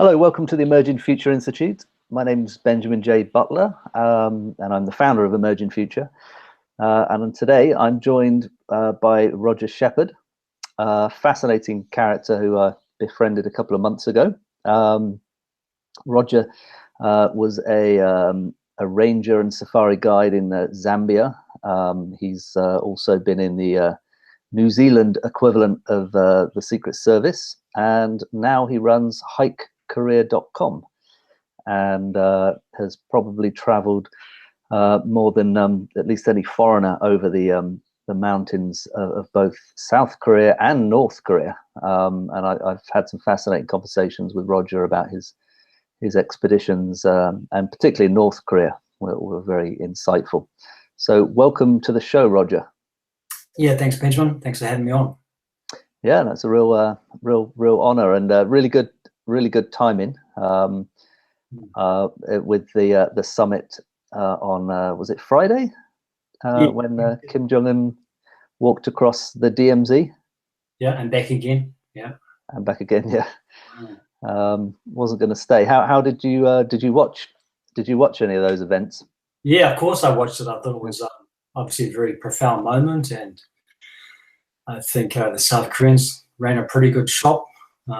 Hello, welcome to the Emerging Future Institute. My name's Benjamin J. Butler, and I'm the founder of Emerging Future. And today I'm joined by Roger Shepherd, a fascinating character who I befriended a couple of months ago. Roger was a ranger and safari guide in Zambia. He's also been in the New Zealand equivalent of the Secret Service, and now he runs hikecareer.com and has probably traveled more than at least any foreigner over the mountains of both South Korea and North Korea. And I've had some fascinating conversations with Roger about his expeditions, and particularly North Korea were very insightful. So welcome to the show, Roger. Yeah, thanks, Benjamin. Thanks for having me on. Yeah, that's a real honor, and really good timing with the summit on was it Friday when Kim Jong-un walked across the DMZ? Yeah, and back again. Yeah, and back again. Yeah, wasn't going to stay. How did you watch? Did you watch any of those events? Yeah, of course I watched it. I thought it was obviously a very profound moment, and I think the South Koreans ran a pretty good shop.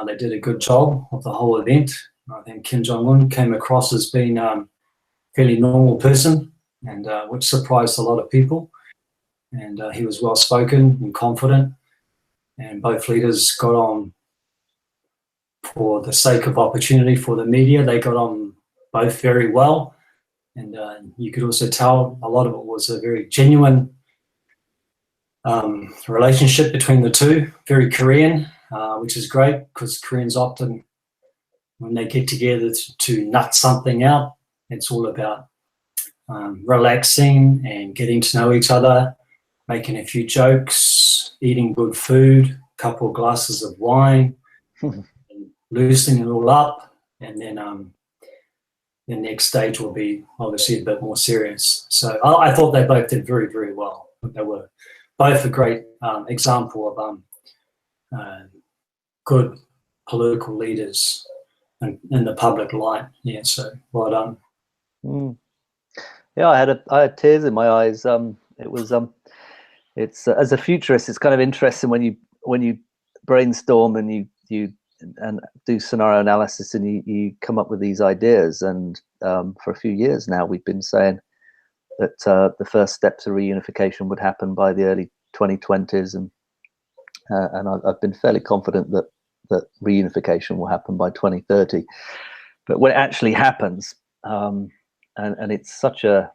They did a good job of the whole event. I think Kim Jong-un came across as being a fairly normal person, and which surprised a lot of people. And he was well-spoken and confident, and both leaders got on for the sake of opportunity for the media. They got on both very well, and you could also tell a lot of it was a very genuine relationship between the two, very Korean, which is great because Koreans often, when they get together to nut something out, it's all about relaxing and getting to know each other, making a few jokes, eating good food, a couple of glasses of wine, and loosening it all up, and then the next stage will be obviously a bit more serious. So I thought they both did very, very well. They were both a great example of good political leaders in the public light. Yeah, so well done. Yeah, I had tears in my eyes. It was it's as a futurist, it's kind of interesting when you brainstorm and you do scenario analysis and you come up with these ideas. And for a few years now, we've been saying that the first steps of reunification would happen by the early 2020s, and I've been fairly confident that reunification will happen by 2030. But when it actually happens, and it's such a,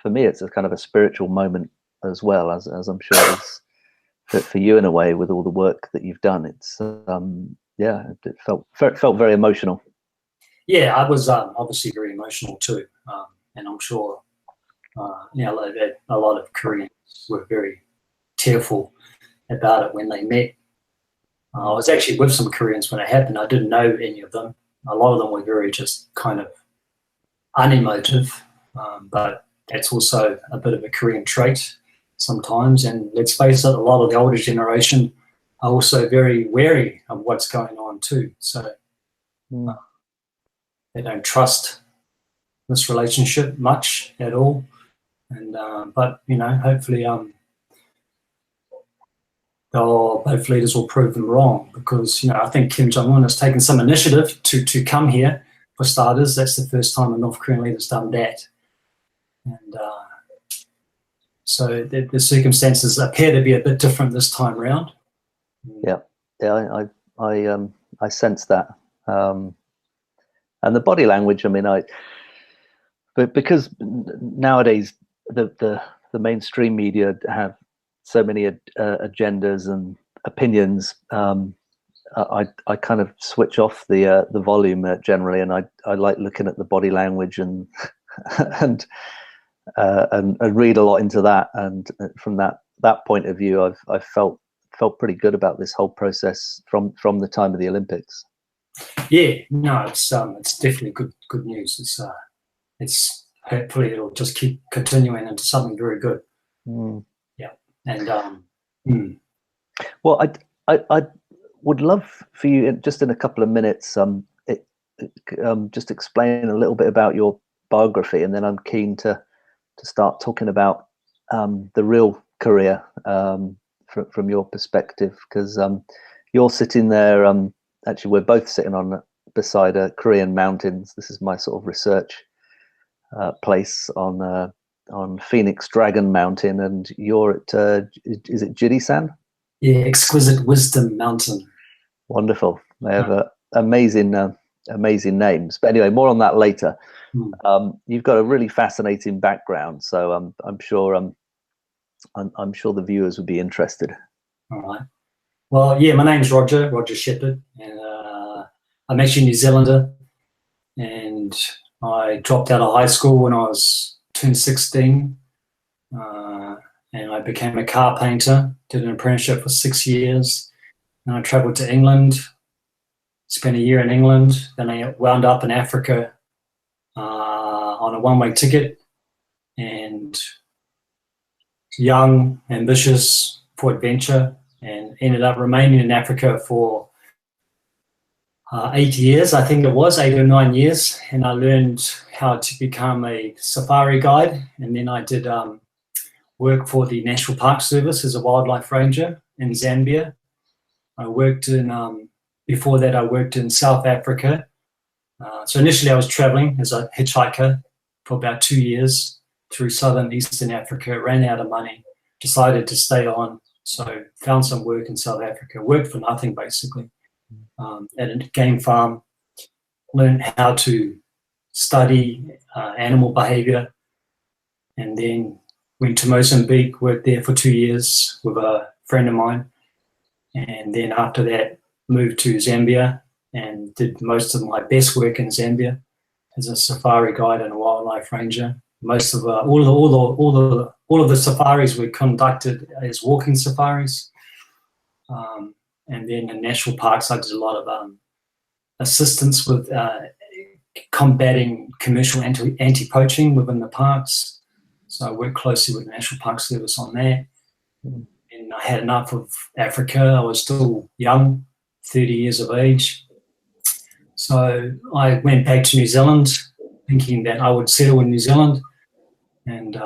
for me, it's a kind of a spiritual moment as well, as I'm sure it's for you in a way, with all the work that you've done. It's yeah, it felt very emotional. Yeah, I was obviously very emotional too, and I'm sure a lot of Koreans were very tearful about it when they met. I was actually with some Koreans when it happened. I didn't know any of them. A lot of them were very just kind of unemotive, but that's also a bit of a Korean trait sometimes. And let's face it, a lot of the older generation are also very wary of what's going on too. So they don't trust this relationship much at all. And but hopefully both leaders will prove them wrong, because I think Kim Jong-un has taken some initiative to come here. For starters, that's the first time a North Korean leader's done that, and so the circumstances appear to be a bit different this time round. Yeah, I sense that, and the body language. I mean, but because nowadays the mainstream media have so many agendas and opinions, I kind of switch off the volume generally, and I like looking at the body language and and read a lot into that. And from that point of view, I've felt pretty good about this whole process from the time of the Olympics. Yeah, no, it's definitely good news. It's hopefully it'll just keep continuing into something very good. Yeah, and well, I would love for you, just in a couple of minutes, just explain a little bit about your biography, and then I'm keen to start talking about the real career from your perspective, because you're sitting there. Actually, we're both sitting beside Korean mountains. This is my sort of research place on Phoenix Dragon Mountain, and you're at is it Jirisan? Yeah, Exquisite Wisdom Mountain. Wonderful. They have amazing names. But anyway, more on that later. You've got a really fascinating background, so I'm sure the viewers would be interested. All right. Well, yeah, my name's Roger Shepherd, and I'm actually a New Zealander, and I dropped out of high school when I turned 16, and I became a car painter, did an apprenticeship for 6 years, and I traveled to England, spent a year in England, then I wound up in Africa on a one-way ticket, and young, ambitious for adventure, and ended up remaining in Africa for 8 years, I think it was, 8 or 9 years, and I learned how to become a safari guide, and then I did work for the National Park Service as a wildlife ranger in Zambia. I worked in, before that I worked in South Africa. So initially I was traveling as a hitchhiker for about 2 years through southern Eastern Africa, ran out of money, decided to stay on, so found some work in South Africa, worked for nothing basically, at a game farm, learned how to study animal behavior, and then went to Mozambique, worked there for 2 years with a friend of mine, and then after that moved to Zambia and did most of my best work in Zambia as a safari guide and a wildlife ranger. Most of all of the safaris were conducted as walking safaris, and then in national parks I did a lot of assistance with combating commercial anti-poaching within the parks. So I worked closely with the National Park Service on that. And I had enough of Africa. I was still young, 30 years of age. So I went back to New Zealand thinking that I would settle in New Zealand and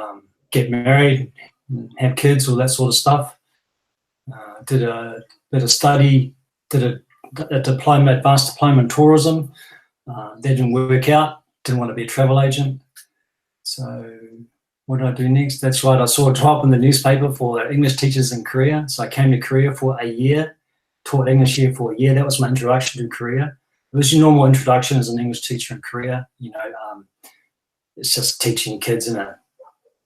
get married, and have kids, all that sort of stuff. Did a study, did a diploma, advanced diploma in tourism. That didn't work out. Didn't want to be a travel agent. So what did I do next? That's right, I saw a drop in the newspaper for English teachers in Korea. So I came to Korea for a year, taught English here for a year. That was my introduction to Korea. It was your normal introduction as an English teacher in Korea. You know, it's just teaching kids in a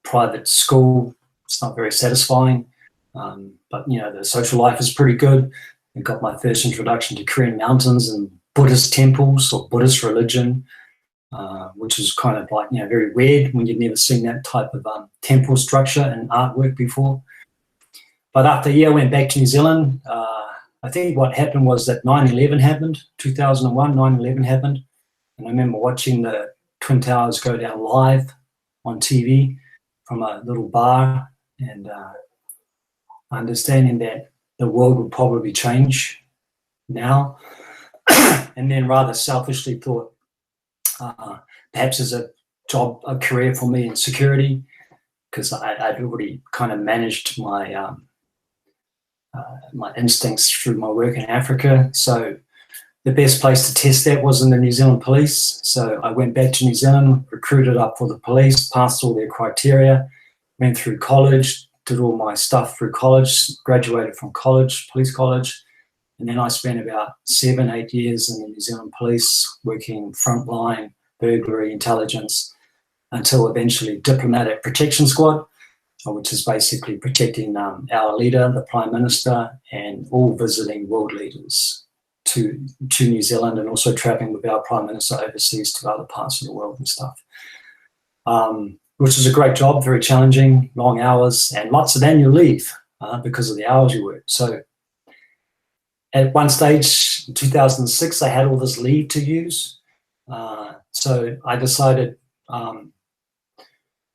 private school. It's not very satisfying, but you know, the social life is pretty good. I got my first introduction to Korean mountains and Buddhist temples or Buddhist religion, which is kind of like, you know, very weird when you've never seen that type of temple structure and artwork before. But after a year, I went back to New Zealand. I think what happened was that 9/11 happened, 2001, 9/11 happened. And I remember watching the Twin Towers go down live on TV from a little bar, and understanding that the world would probably change now. And then rather selfishly thought, perhaps there's a career for me in security, because I'd already kind of managed my my instincts through my work in Africa. So the best place to test that was in the New Zealand police. So I went back to New Zealand, recruited up for the police, passed all their criteria, went through college, did all my stuff through college, graduated from college, police college. And then I spent about 7, 8 years in the New Zealand police, working frontline, burglary, intelligence, until eventually diplomatic protection squad, which is basically protecting our leader, the Prime Minister, and all visiting world leaders to New Zealand, and also traveling with our Prime Minister overseas to other parts of the world and stuff. Which was a great job, very challenging, long hours, and lots of annual leave because of the hours you worked. So at one stage, in 2006, I had all this leave to use. So I decided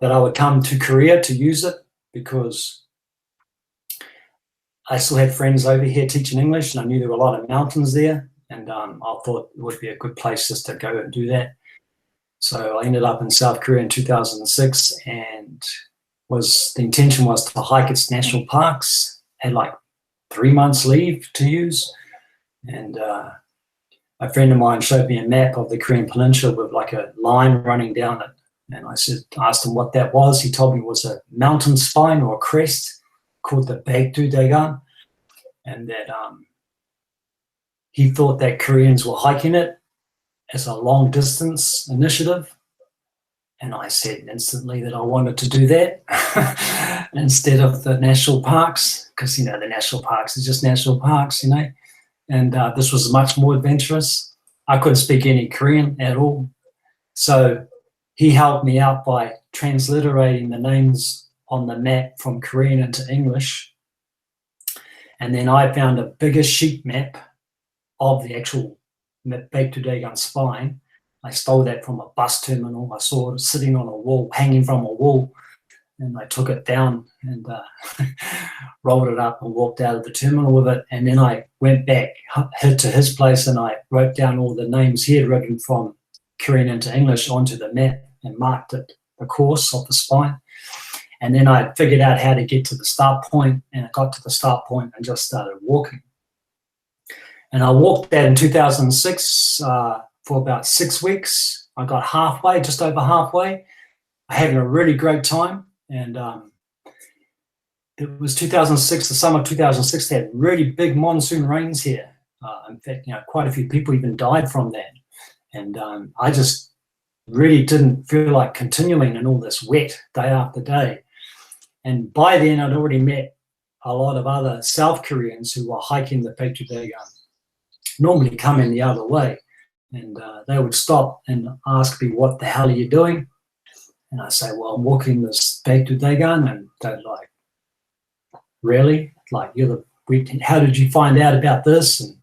that I would come to Korea to use it, because I still had friends over here teaching English, and I knew there were a lot of mountains there. and I thought it would be a good place just to go and do that. So I ended up in South Korea in 2006, and the intention was to hike its national parks. Had like 3 months leave to use, and a friend of mine showed me a map of the Korean Peninsula with like a line running down it. And I asked him what that was. He told me it was a mountain spine or a crest called the Baekdudaegan, and that he thought that Koreans were hiking it as a long distance initiative. And I said instantly that I wanted to do that instead of the national parks, because, the national parks is just national parks, and this was much more adventurous. I couldn't speak any Korean at all. So he helped me out by transliterating the names on the map from Korean into English. And then I found a bigger sheet map of the actual Baekdudaegan spine. I stole that from a bus terminal. I saw it sitting on a wall, hanging from a wall, and I took it down and rolled it up and walked out of the terminal with it. And then I went back to his place and I wrote down all the names he had written from Korean into English onto the map and marked it, the course of the spine. And then I figured out how to get to the start point, and I got to the start point and just started walking. And I walked that in 2006 for about 6 weeks. I got halfway, just over halfway. I had a really great time. And it was 2006, the summer of 2006, they had really big monsoon rains here. In fact, quite a few people even died from that. And I just really didn't feel like continuing in all this wet day after day. And by then, I'd already met a lot of other South Koreans who were hiking the Baekdudaegan, normally coming the other way. And they would stop and ask me, what the hell are you doing? And I say, well, I'm walking this Baekdudaegan. And they're like, really? Like, how did you find out about this? And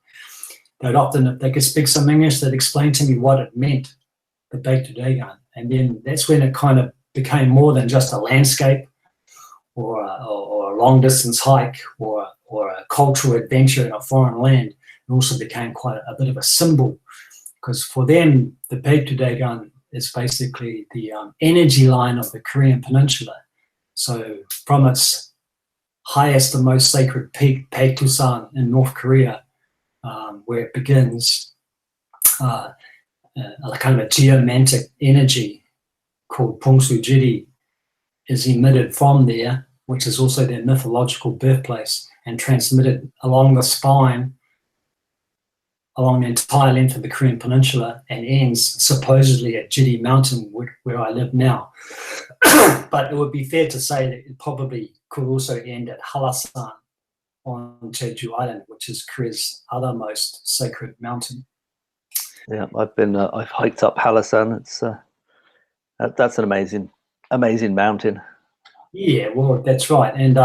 they'd often, if they could speak some English, they'd explain to me what it meant, the Baekdudaegan. And then that's when it kind of became more than just a landscape or a long distance hike or a cultural adventure in a foreign land. It also became quite a bit of a symbol, because for them, the Baekdudaegan is basically the energy line of the Korean Peninsula. So from its highest and most sacred peak, Baekdusan in North Korea, where it begins, a kind of a geomantic energy called Pungsujiri is emitted from there, which is also their mythological birthplace, and transmitted along the spine, along the entire length of the Korean Peninsula, and ends supposedly at Jiri Mountain, where I live now. But it would be fair to say that it probably could also end at Hallasan on Jeju Island, which is Korea's other most sacred mountain. Yeah, I've hiked up Hallasan. It's that's an amazing mountain. Yeah, well, that's right. And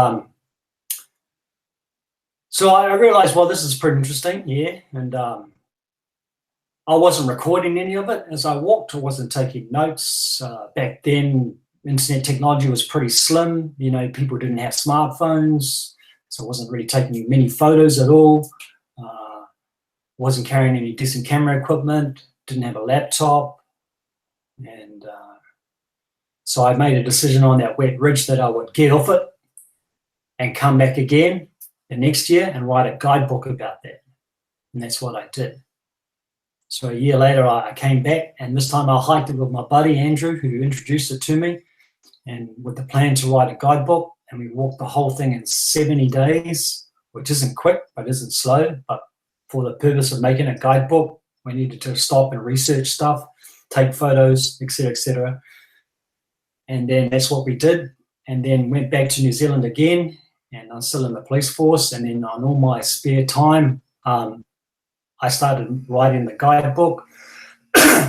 so I realized, well, this is pretty interesting, yeah. And I wasn't recording any of it as I walked. I wasn't taking notes. Back then, internet technology was pretty slim. People didn't have smartphones, so I wasn't really taking many photos at all. Wasn't carrying any decent camera equipment, didn't have a laptop. And so I made a decision on that wet ridge that I would get off it and come back again the next year and write a guidebook about that. And that's what I did. So a year later, I came back, and this time I hiked it with my buddy, Andrew, who introduced it to me, and with the plan to write a guidebook. And we walked the whole thing in 70 days, which isn't quick, but isn't slow. But for the purpose of making a guidebook, we needed to stop and research stuff, take photos, etc., etc. And then that's what we did. And then went back to New Zealand again, and I'm still in the police force. And then on all my spare time, I started writing the guidebook.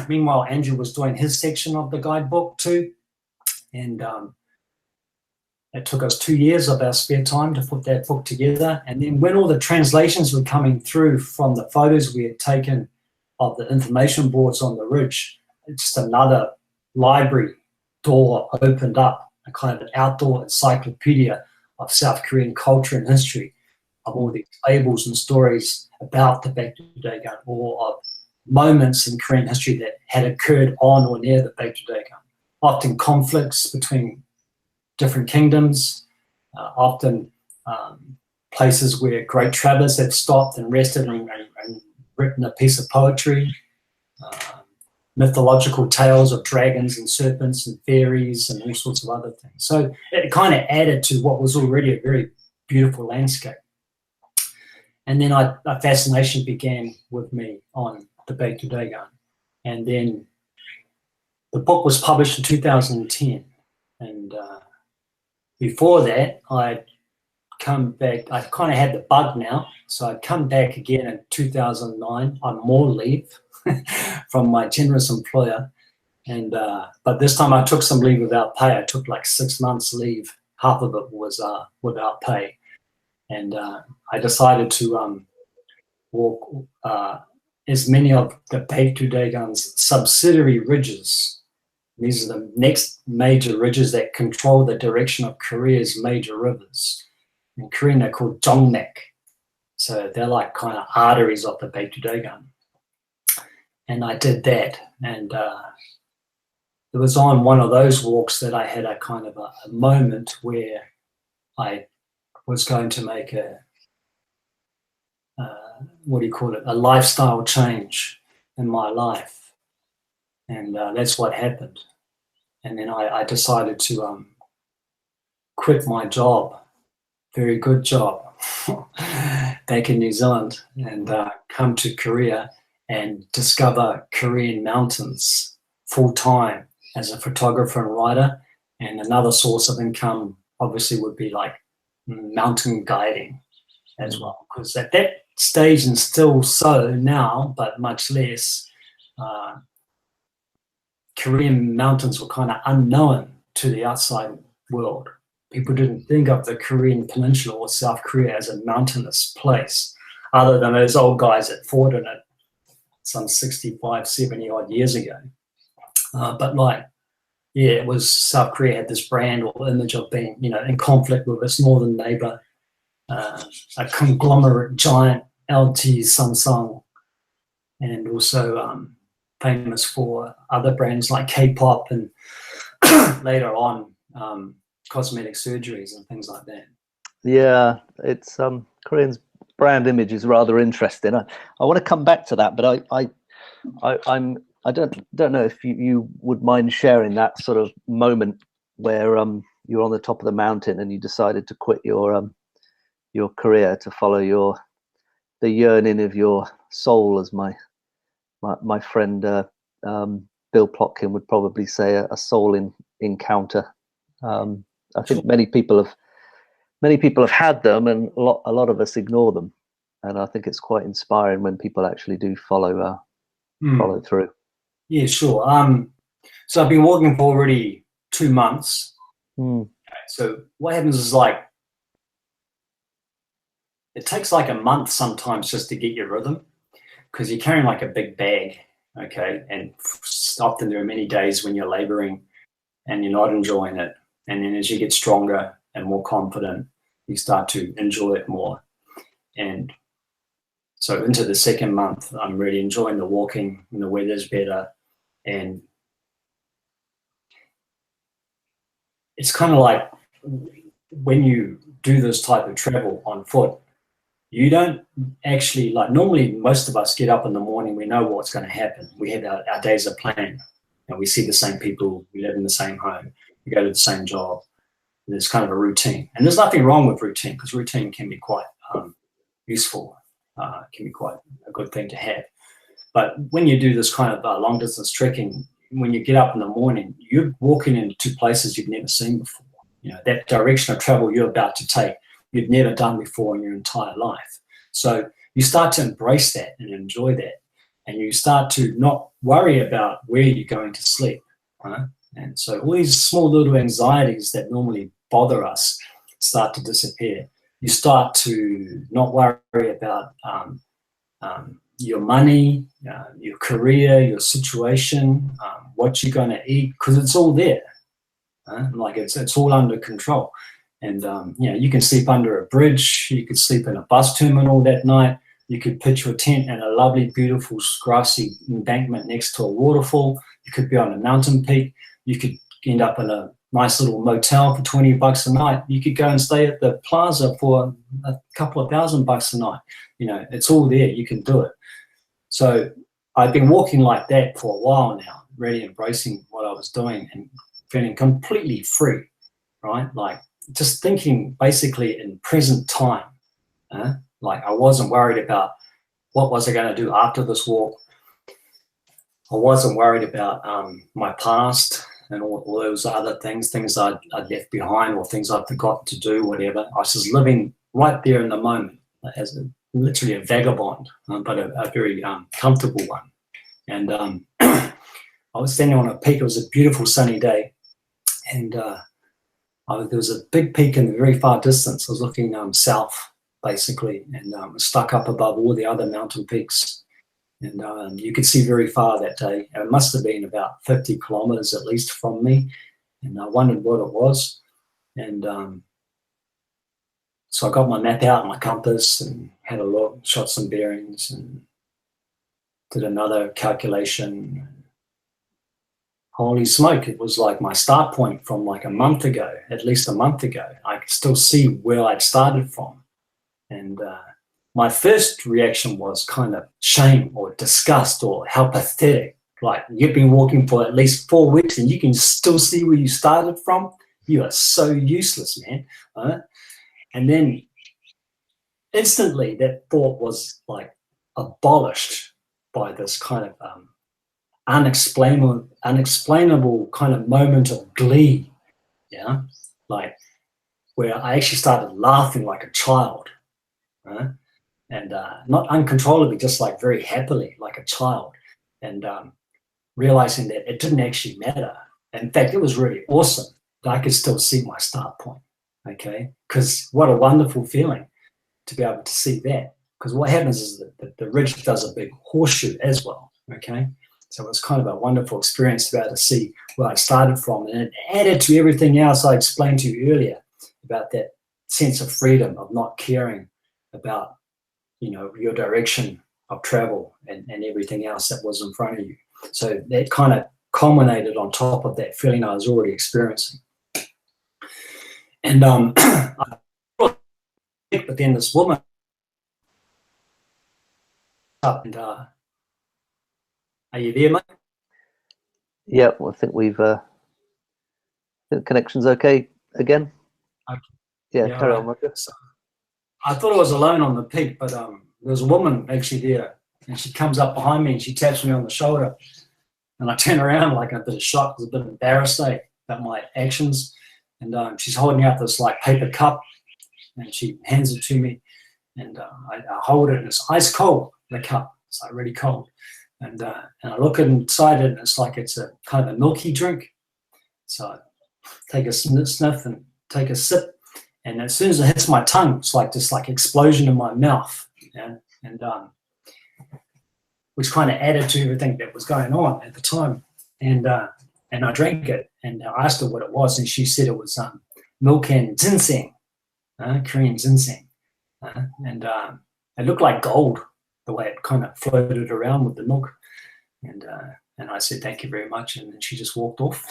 Meanwhile, Andrew was doing his section of the guidebook too. And it took us 2 years of our spare time to put that book together. And then when all the translations were coming through from the photos we had taken of the information boards on the ridge, just another library door opened up, a kind of an outdoor encyclopedia of South Korean culture and history. of all these fables and stories about the Baekdudaegan, or of moments in Korean history that had occurred on or near the Baekdudaegan. Often conflicts between different kingdoms, often places where great travelers had stopped and rested and written a piece of poetry, mythological tales of dragons and serpents and fairies and all sorts of other things. So it kind of added to what was already a very beautiful landscape. And then a fascination began with me on the Baekdudaegan. And then the book was published in 2010. And before that, I'd come back. I kind of had the bug now. So I'd come back again in 2009 on more leave from my generous employer. And but this time I took some leave without pay. I took like 6 months leave. Half of it was without pay. And I decided to walk as many of the Baekdudaegan's subsidiary ridges. These are the next major ridges that control the direction of Korea's major rivers. In Korean, they're called jongmek. So they're like kind of arteries of the Baekdudaegan. And I did that. And it was on one of those walks that I had a kind of a moment where I was going to make a a lifestyle change in my life. And that's what happened. And then I decided to quit my job, very good job, back in New Zealand, and come to Korea and discover Korean mountains full-time as a photographer and writer. And another source of income obviously would be like mountain guiding as well, because at that stage, and still so now, but much less, Korean mountains were kind of unknown to the outside world. People didn't think of the Korean peninsula or South Korea as a mountainous place, other than those old guys that fought in it some 65, 70 odd years ago. But like, yeah, it was South Korea had this brand or image of being, in conflict with its northern neighbor, a conglomerate giant, LG, Samsung, and also famous for other brands like K-pop and later on cosmetic surgeries and things like that. Yeah, it's Korean's brand image is rather interesting. I want to come back to that, but I don't know if you would mind sharing that sort of moment where you're on the top of the mountain and you decided to quit your career to follow the yearning of your soul, as my friend Bill Plotkin would probably say, a soul encounter. I think many people have had them, and a lot of us ignore them. And I think it's quite inspiring when people actually do follow through. Yeah, sure. So I've been walking for already 2 months. So what happens is, like, it takes like a month sometimes just to get your rhythm, because you're carrying like a big bag, okay? And often there are many days when you're laboring and you're not enjoying it. And then as you get stronger and more confident, you start to enjoy it more. And so into the second month, I'm really enjoying the walking, and the weather's better. And it's kind of like when you do this type of travel on foot, you don't actually, like, normally most of us get up in the morning, we know what's going to happen. We have our days are planned, and we see the same people, we live in the same home, we go to the same job. There's kind of a routine. And there's nothing wrong with routine, because routine can be quite useful, can be quite a good thing to have. But when you do this kind of long distance trekking, when you get up in the morning, you're walking into places you've never seen before. That direction of travel you're about to take, you've never done before in your entire life. So you start to embrace that and enjoy that. And you start to not worry about where you're going to sleep. Right? And so all these small little anxieties that normally bother us start to disappear. You start to not worry about your money, your career, your situation, what you're going to eat, because it's all there. Like it's all under control. And you know, you can sleep under a bridge, you could sleep in a bus terminal that night, you could pitch your tent in a lovely, beautiful, grassy embankment next to a waterfall, you could be on a mountain peak, you could end up in a nice little motel for $20 a night, you could go and stay at the plaza for a couple of $1,000 a night. You know, it's all there, you can do it. So I've been walking like that for a while now, really embracing what I was doing and feeling completely free, right? Like just thinking basically in present time. Like I wasn't worried about what was I going to do after this walk. I wasn't worried about my past and all those other things I'd left behind or things I'd forgotten to do, whatever. I was just living right there in the moment as literally a vagabond, but a very comfortable one. And I was standing on a peak. It was a beautiful sunny day. And there was a big peak in the very far distance. I was looking south, basically, and stuck up above all the other mountain peaks. And you could see very far that day. It must have been about 50 kilometers at least from me. And I wondered what it was. And so I got my map out, my compass, and had a look, shot some bearings, and did another calculation. Holy smoke, it was like my start point from like a month ago, at least a month ago. I could still see where I'd started from. And my first reaction was kind of shame or disgust or how pathetic. Like, you've been walking for at least 4 weeks and you can still see where you started from? You are so useless, man. And then instantly that thought was like abolished by this kind of unexplainable kind of moment of glee, yeah, like where I actually started laughing like a child, and not uncontrollably, just like very happily like a child, and realizing that it didn't actually matter. In fact, it was really awesome that I could still see my start point, okay? Because what a wonderful feeling to be able to see that. Because what happens is that the ridge does a big horseshoe as well, okay? So it was kind of a wonderful experience to be able to see where I started from. And it added to everything else I explained to you earlier about that sense of freedom, of not caring about, you know, your direction of travel and everything else that was in front of you. So that kind of culminated on top of that feeling I was already experiencing. And but then this woman up and are you there, mate? Yeah, well, I think we've the connection's okay again. Okay. Yeah, carry on, Roger. So I thought I was alone on the peak, but there was a woman actually there, and she comes up behind me and she taps me on the shoulder, and I turn around like a bit of shock, was a bit embarrassed about my actions, and she's holding out this like paper cup, and she hands it to me, and I hold it, and it's ice cold. The cup, it's like really cold. And I look inside it, and it's like it's a kind of a milky drink. So I take a sniff and take a sip, and as soon as it hits my tongue, it's like this like explosion in my mouth, and which kind of added to everything that was going on at the time. And I drank it, and I asked her what it was, and she said it was milk and ginseng, Korean ginseng, and it looked like gold, the way it kind of floated around with the milk. And I said, thank you very much. And then she just walked off.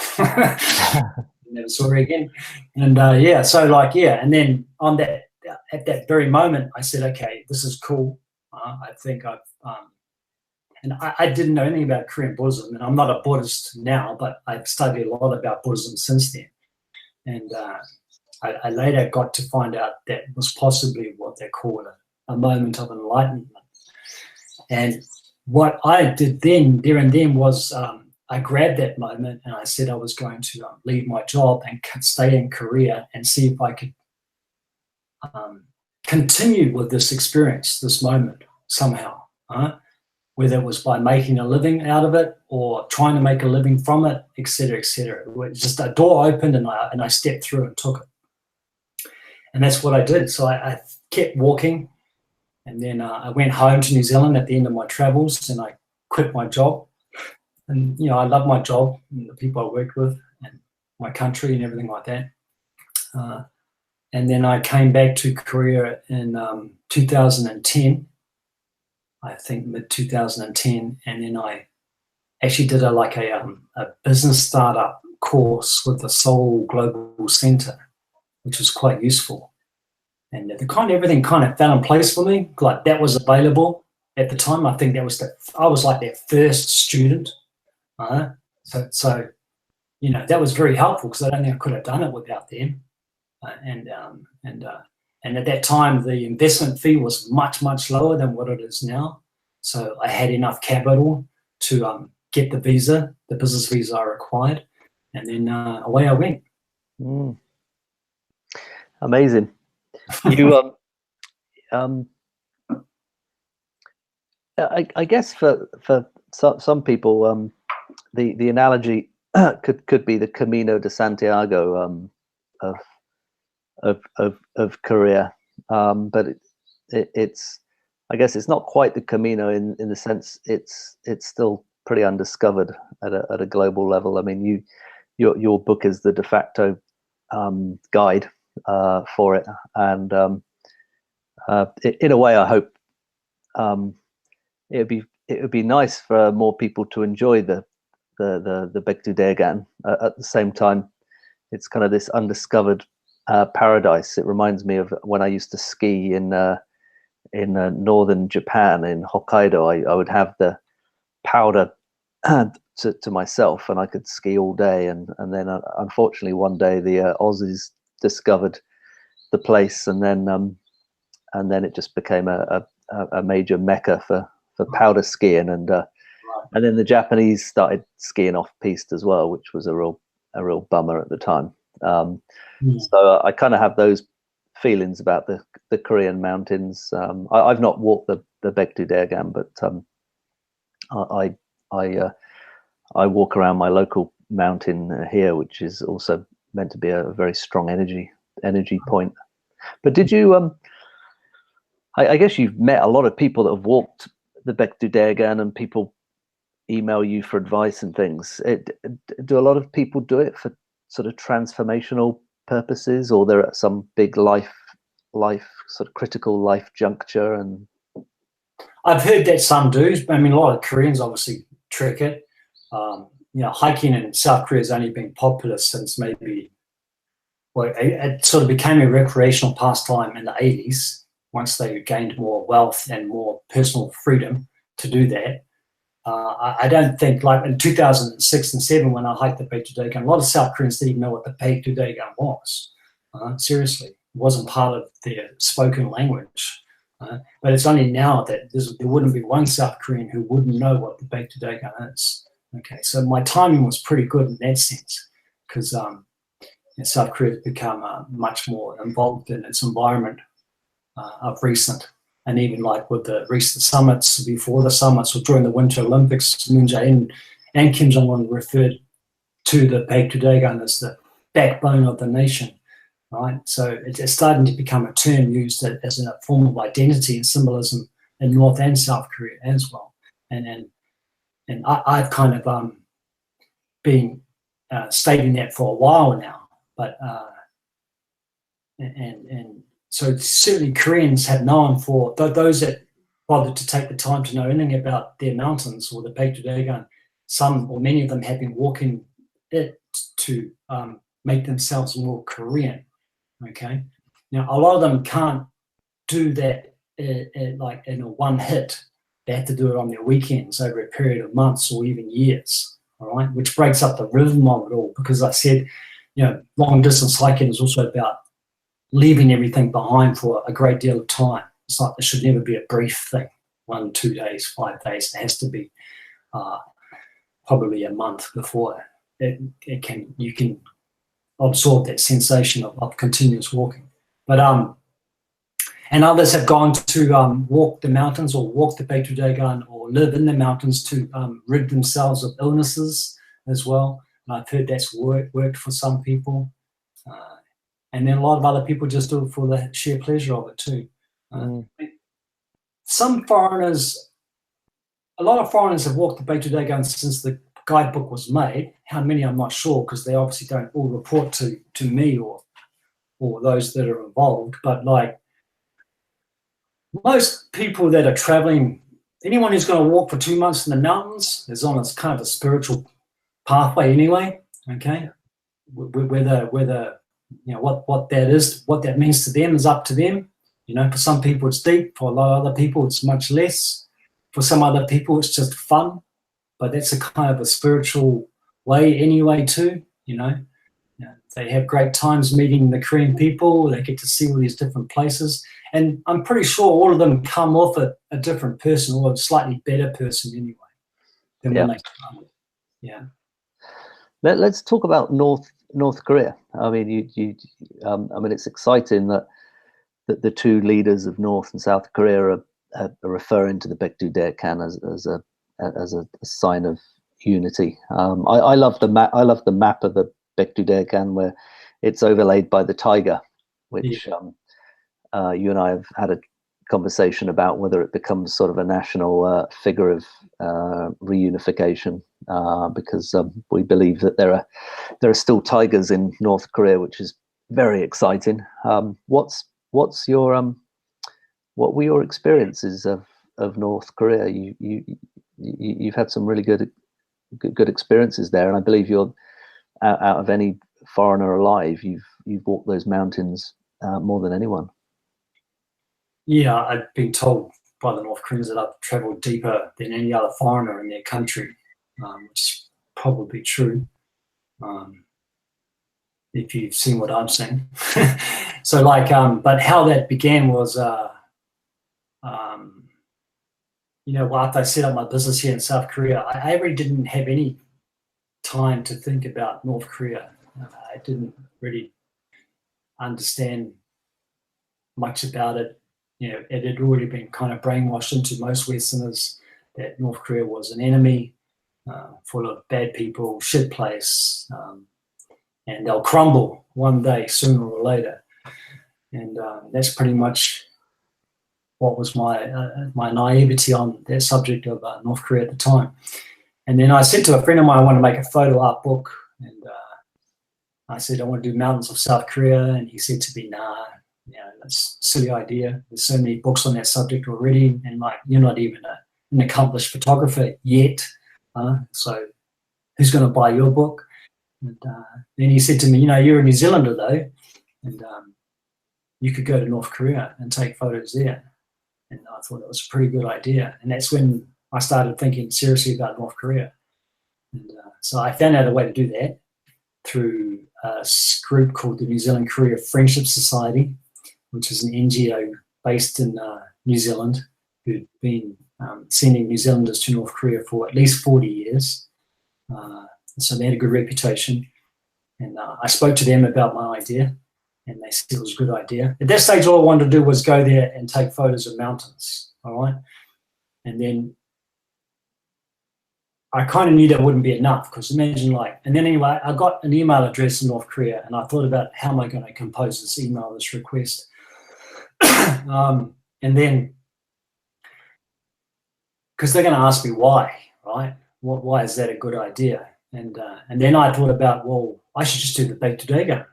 Never saw her again. And so like, and then on that, at that very moment, I said, okay, this is cool. I think I've, and I didn't know anything about Korean Buddhism, and I'm not a Buddhist now, but I've studied a lot about Buddhism since then. And I later got to find out that was possibly what they call a moment of enlightenment. And what I did there and then was I grabbed that moment and I said I was going to leave my job and stay in Korea and see if I could continue with this experience, this moment somehow, whether it was by making a living out of it or trying to make a living from it, et cetera, et cetera. It was just a door opened and I stepped through and took it. And that's what I did. So I kept walking. And then I went home to New Zealand at the end of my travels, and I quit my job. And, you know, I love my job and the people I worked with and my country and everything like that. And then I came back to Korea in 2010, I think mid-2010, and then I actually did a business startup course with the Seoul Global Center, which was quite useful. And everything kind of fell in place for me. Like that was available at the time. I think I was like their first student. So that was very helpful because I don't think I could have done it without them. And at that time, the investment fee was much, much lower than what it is now. So I had enough capital to get the business visa I required, and then away I went. Amazing. You, I guess for some people, the analogy could be the Camino de Santiago of Korea, but it's I guess it's not quite the Camino in the sense it's still pretty undiscovered at a global level. I mean, your book is the de facto guide for it, and in a way, I hope it would be nice for more people to enjoy the Baekdudaegan. At the same time, it's kind of this undiscovered paradise. It reminds me of when I used to ski in northern Japan, in Hokkaido. I would have the powder to myself, and I could ski all day. And then unfortunately, one day the Aussies discovered the place, and then it just became a major mecca for powder skiing. And then the Japanese started skiing off piste as well, which was a real bummer at the time. So I kind of have those feelings about the Korean mountains. I've not walked the Baekdudaegan, but I walk around my local mountain here, which is also meant to be a very strong energy point. But did you? I guess you've met a lot of people that have walked the Baekdudaegan, and people email you for advice and things. Do a lot of people do it for sort of transformational purposes, or they're at some big life sort of critical life juncture? And I've heard that some do. I mean, a lot of Koreans obviously trek it. Hiking in South Korea has only been popular since it sort of became a recreational pastime in the 80s, once they gained more wealth and more personal freedom to do that. I don't think, like in 2006 and 7, when I hiked the Baekdudaegan, a lot of South Koreans didn't even know what the Baekdudaegan was. Seriously, it wasn't part of their spoken language. But it's only now that there wouldn't be one South Korean who wouldn't know what the Baekdudaegan is. Okay, so my timing was pretty good in that sense, because South Korea has become much more involved in its environment of recent. And even like with the recent summits, before the summits or during the Winter Olympics, Moon Jae-in and Kim Jong-un referred to the Baekdudaegan as the backbone of the nation, right? So it's starting to become a term used as a form of identity and symbolism in North and South Korea as well. And I've kind of been stating that for a while now, but so certainly Koreans have known, for those that bothered to take the time to know anything about their mountains or the Baekdudaegan, some or many of them have been walking it to make themselves more Korean. Okay, now a lot of them can't do that like in a one hit. They have to do it on their weekends over a period of months or even years. All right, which breaks up the rhythm of it all, because I said, long distance hiking is also about leaving everything behind for a great deal of time. It's like, it should never be a brief thing, 1, 2 days, 5 days. It has to be probably a month before you can absorb that sensation of continuous walking. But and others have gone to walk the mountains or walk the Baekdudaegan or live in the mountains to rid themselves of illnesses as well. And I've heard that's worked for some people. And then a lot of other people just do it for the sheer pleasure of it too. Some foreigners, a lot of foreigners have walked the Baekdudaegan since the guidebook was made. How many, I'm not sure, because they obviously don't all report to me or or those that are involved, but like most people that are traveling, anyone who's going to walk for 2 months in the mountains is on a kind of a spiritual pathway anyway. Okay, whether you know what that is, what that means to them is up to them. You know, for some people it's deep, for a lot of other people it's much less. For some other people it's just fun, but that's a kind of a spiritual way anyway too. You know, they have great times meeting the Korean people. They get to see all these different places, and I'm pretty sure all of them come off a different person, or a slightly better person anyway than when they started. Yeah. Let's talk about North Korea. I mean, I mean, it's exciting that the two leaders of North and South Korea are referring to the Baekdudaegan as a sign of unity. I love the map. I love the map of the Baekdudaegan where it's overlaid by the tiger, which you and I have had a conversation about whether it becomes sort of a national figure of reunification, because we believe that there are still tigers in North Korea, which is very exciting. What's your what were your experiences of North Korea? You've had some really good experiences there, and I believe you're out of any foreigner alive, you've walked those mountains more than anyone. Yeah, I've been told by the North Koreans that I've travelled deeper than any other foreigner in their country, which is probably true, if you've seen what I'm saying. So, like, but how that began was, you know, after I set up my business here in South Korea, I really didn't have any time to think about North Korea. I didn't really understand much about it. You know, it had already been kind of brainwashed into most Westerners that North Korea was an enemy, full of bad people, shit place, and they'll crumble one day, sooner or later. And that's pretty much what was my naivety on that subject of North Korea at the time. And then I said to a friend of mine, I want to make a photo art book, and I said I want to do mountains of South Korea, and he said to me, nah. You know, that's a silly idea. There's so many books on that subject already, and like you're not even an accomplished photographer yet, so who's going to buy your book? And then he said to me, you know, you're a New Zealander though, and you could go to North Korea and take photos there. And I thought it was a pretty good idea, and that's when I started thinking seriously about North Korea. And so I found out a way to do that through a group called the New Zealand Korea Friendship Society, which is an NGO based in New Zealand, who'd been sending New Zealanders to North Korea for at least 40 years. So they had a good reputation. And I spoke to them about my idea, and they said it was a good idea. At that stage, all I wanted to do was go there and take photos of mountains, all right? And then I kind of knew that wouldn't be enough, because imagine like, and then anyway, I got an email address in North Korea, and I thought about how am I going to compose this email, this request. And then, because they're going to ask me why, right? Why is that a good idea? And then I thought about, well, I should just do the Baekdudaegan.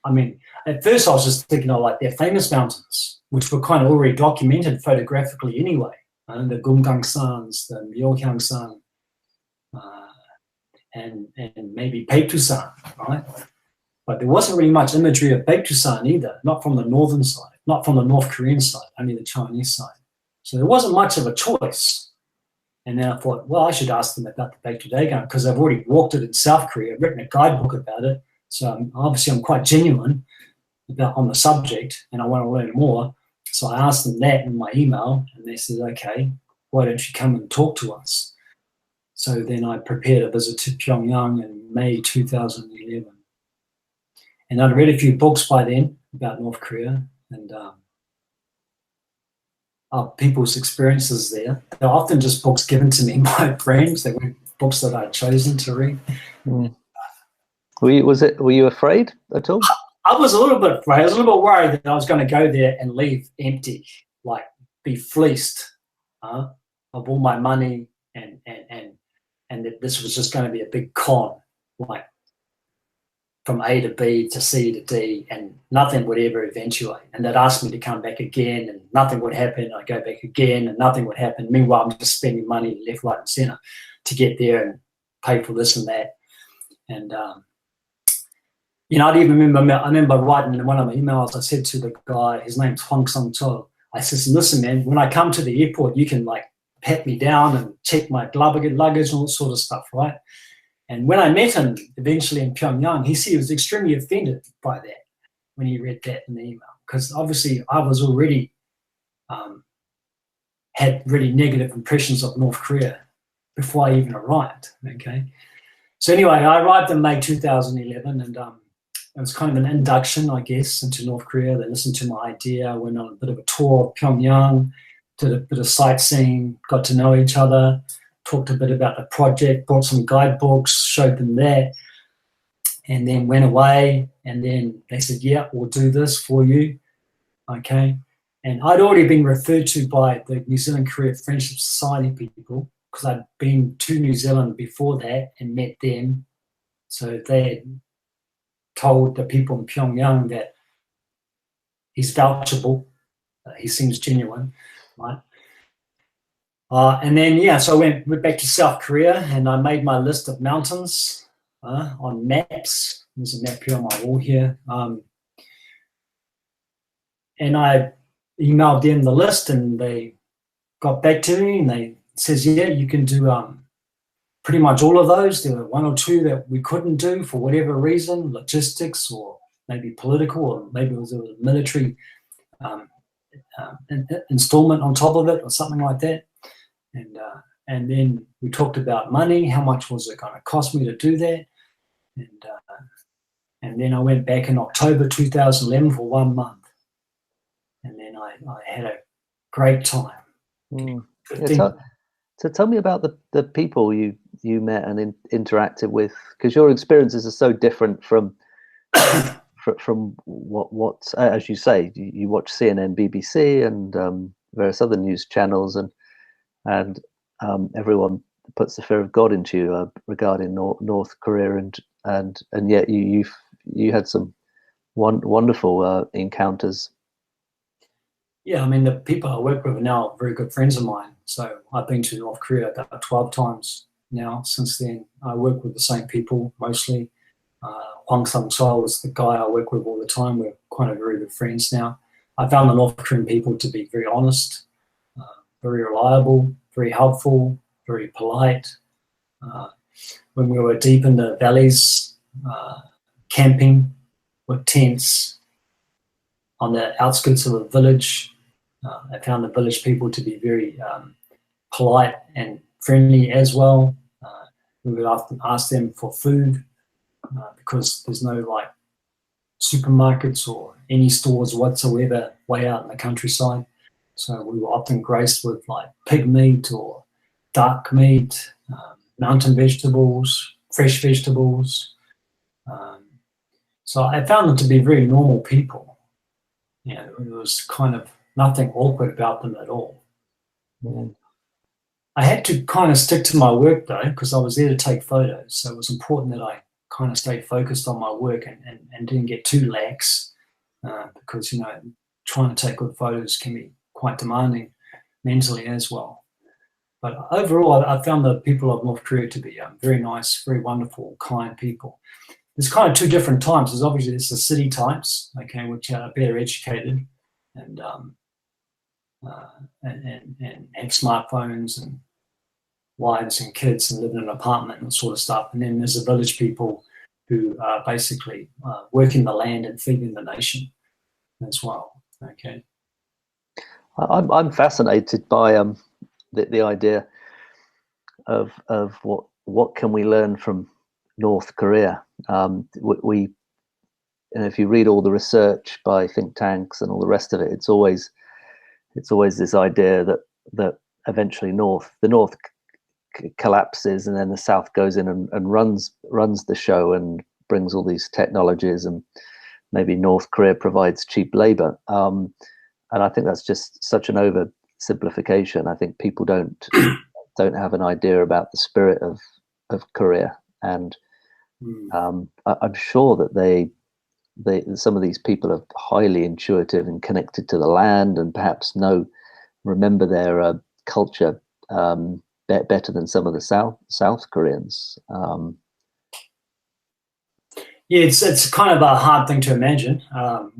I mean, at first I was just thinking of like their famous mountains, which were kind of already documented photographically anyway. The Gumgangsan's, the Myeonghyangsan, and maybe Baekdusan, right? But there wasn't really much imagery of Baekdusan either, not from the northern side, not from the North Korean side, only the Chinese side. So there wasn't much of a choice. And then I thought, well, I should ask them about the Baekdudaegan, because I've already walked it in South Korea, written a guidebook about it. So obviously I'm quite genuine on the subject, and I want to learn more. So I asked them that in my email, and they said, okay, why don't you come and talk to us? So then I prepared a visit to Pyongyang in May 2011. And I'd read a few books by then about North Korea and people's experiences there. They're often just books given to me by friends. They weren't books that I'd chosen to read. Mm. Were you afraid at all? I was a little bit afraid. I was a little bit worried that I was going to go there and leave empty, like be fleeced of all my money, and that this was just going to be a big con. Like, from A to B to C to D, and nothing would ever eventuate. And they'd ask me to come back again, and nothing would happen. I'd go back again, and nothing would happen. Meanwhile, I'm just spending money left, right, and center to get there and pay for this and that. And I remember writing in one of my emails, I said to the guy, his name's Hong Sung Cho, I said, listen, man, when I come to the airport, you can like pat me down and check my luggage and all that sort of stuff, right? And when I met him eventually in Pyongyang, he was extremely offended by that when he read that in the email, because obviously I was already had really negative impressions of North Korea before I even arrived, okay? So anyway, I arrived in May 2011, and it was kind of an induction, I guess, into North Korea. They listened to my idea. I went on a bit of a tour of Pyongyang, did a bit of sightseeing, got to know each other, talked a bit about the project, brought some guidebooks, showed them that, and then went away. And then they said, yeah, we'll do this for you, okay? And I'd already been referred to by the New Zealand Korea Friendship Society people, because I'd been to New Zealand before that and met them. So they had told the people in Pyongyang that he's vouchable, he seems genuine, right? And then, so I went back to South Korea, and I made my list of mountains on maps. There's a map here on my wall here. And I emailed them the list, and they got back to me, and they says, yeah, you can do pretty much all of those. There were one or two that we couldn't do for whatever reason, logistics or maybe political, or maybe it was a military installment on top of it or something like that. And then we talked about money. How much was it going to cost me to do that? And then I went back in October 2011 for 1 month. And then I had a great time. So tell me about the people you met and interacted with, because your experiences are so different from what as you say, you watch CNN, BBC, and various other news channels, and everyone puts the fear of God into you regarding North Korea, and yet you had some wonderful encounters. Yeah, I mean, the people I work with are now very good friends of mine. So I've been to North Korea about 12 times now since then. I work with the same people mostly. Hwang Sung-sol is the guy I work with all the time. We're kind of very good friends now. I found the North Korean people to be very honest, very reliable, very helpful, very polite. When we were deep in the valleys, camping with tents on the outskirts of a village, I found the village people to be very polite and friendly as well. We would often ask them for food because there's no like supermarkets or any stores whatsoever way out in the countryside. So we were often graced with like pig meat or duck meat, mountain vegetables, fresh vegetables. So I found them to be very normal people. There was kind of nothing awkward about them at all. And I had to kind of stick to my work though, because I was there to take photos. So it was important that I kind of stayed focused on my work and didn't get too lax because, trying to take good photos can be quite demanding mentally as well. But overall, I found the people of North Korea to be very nice, very wonderful, kind people. There's kind of two different types. There's the city types, okay, which are better educated and have smartphones and wives and kids and live in an apartment and sort of stuff. And then there's the village people who are basically working the land and feeding the nation as well. Okay. I'm fascinated by the idea of what can we learn from North Korea. If you read all the research by think tanks and all the rest of it, it's always this idea that eventually the North collapses and then the South goes in and runs the show and brings all these technologies, and maybe North Korea provides cheap labor. And I think that's just such an oversimplification. I think people don't have an idea about the spirit of Korea and I'm sure that some of these people are highly intuitive and connected to the land, and perhaps remember their culture better than some of the South Koreans. Yeah, it's kind of a hard thing to imagine how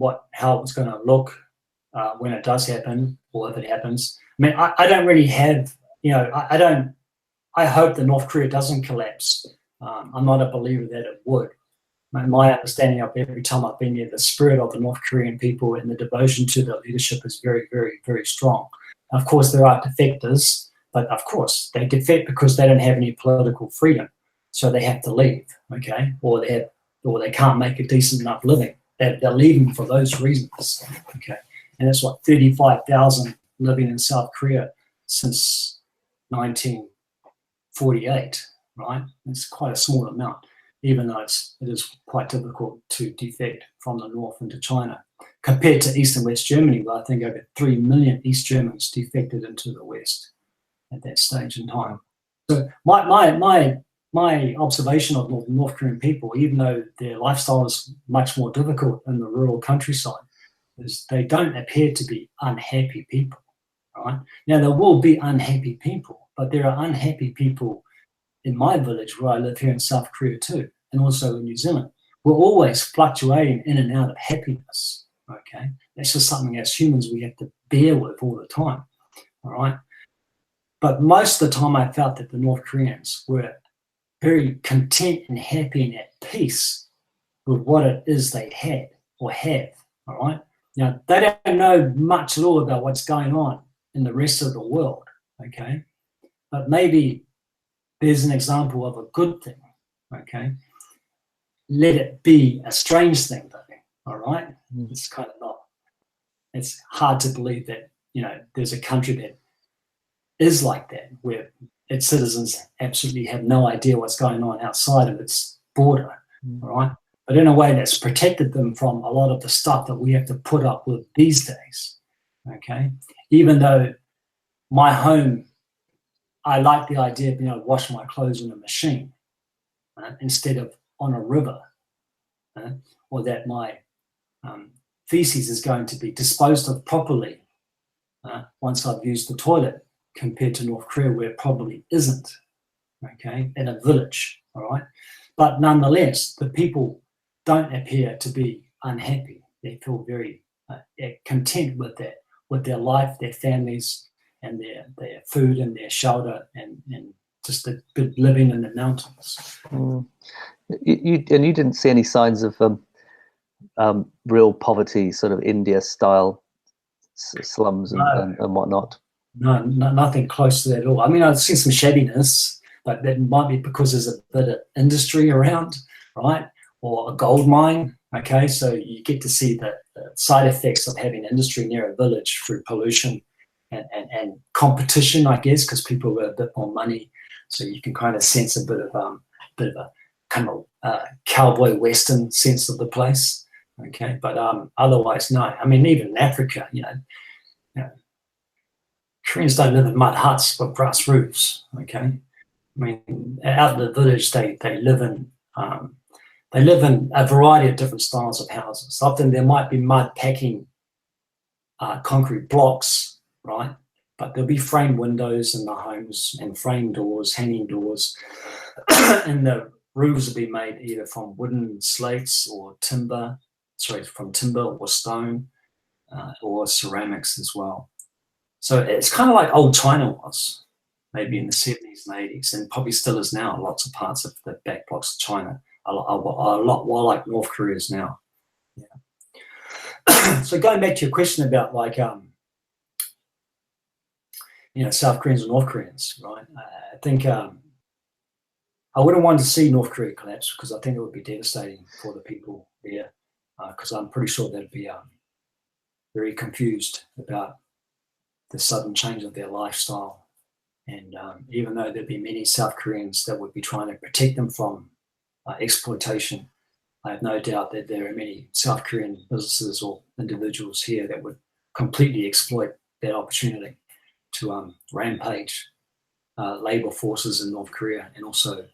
it's going to look when it does happen, or if it happens. I mean, I don't really have, I hope that North Korea doesn't collapse. I'm not a believer that it would. My understanding of every time I've been there, the spirit of the North Korean people and the devotion to the leadership is very, very, very strong. Of course, there are defectors, but of course, they defect because they don't have any political freedom. So they have to leave, okay? Or they can't make a decent enough living. They're leaving for those reasons, okay? And that's what, 35,000 living in South Korea since 1948, right? It's quite a small amount, even though it is quite difficult to defect from the north into China, compared to East and West Germany, where I think over 3 million East Germans defected into the West at that stage in time. So my observation of North Korean people, even though their lifestyle is much more difficult in the rural countryside, is they don't appear to be unhappy people, right? Now, there will be unhappy people, but there are unhappy people in my village where I live here in South Korea too, and also in New Zealand. We're always fluctuating in and out of happiness, okay? That's just something as humans we have to bear with all the time, all right? But most of the time I felt that the North Koreans were very content and happy and at peace with what it is they had or have, all right? Now, they don't know much at all about what's going on in the rest of the world, okay? But maybe there's an example of a good thing, okay? Let it be a strange thing, though, all right? It's kind of not, it's hard to believe that, there's a country that is like that, where its citizens absolutely have no idea what's going on outside of its border, all right? But in a way that's protected them from a lot of the stuff that we have to put up with these days, okay? Even though my home, I like the idea of being able to wash my clothes in a machine instead of on a river, or that my feces is going to be disposed of properly once I've used the toilet, compared to North Korea where it probably isn't, okay, in a village, all right? But nonetheless, the people don't appear to be unhappy. They feel very content with that, with their life, their families, and their food and their shelter, and just the good living in the mountains. You didn't see any signs of real poverty, sort of India-style slums and whatnot? No, nothing close to that at all. I mean, I've seen some shabbiness, but that might be because there's a bit of industry around, right? Or a gold mine, okay? So you get to see the side effects of having industry near a village through pollution and competition, I guess, because people have a bit more money. So you can kind of sense a bit of a kind of cowboy western sense of the place, okay? But otherwise, no. I mean, even in Africa, Koreans don't live in mud huts with grass roofs, okay? I mean, out in the village, they live in a variety of different styles of houses. Often there might be mud packing concrete blocks, right? But there'll be framed windows in the homes and framed doors, hanging doors, and the roofs will be made either from wooden slates or from timber or stone or ceramics as well. So it's kind of like old China was, maybe in the 70s and 80s, and probably still is now. Lots of parts of the back blocks of China are a lot more like North Korea is now. Yeah. So going back to your question about South Koreans and North Koreans, right? I think I wouldn't want to see North Korea collapse, because I think it would be devastating for the people there, because I'm pretty sure they'd be very confused about the sudden change of their lifestyle. And even though there'd be many South Koreans that would be trying to protect them from exploitation, I have no doubt that there are many South Korean businesses or individuals here that would completely exploit that opportunity to rampage labor forces in North Korea, and also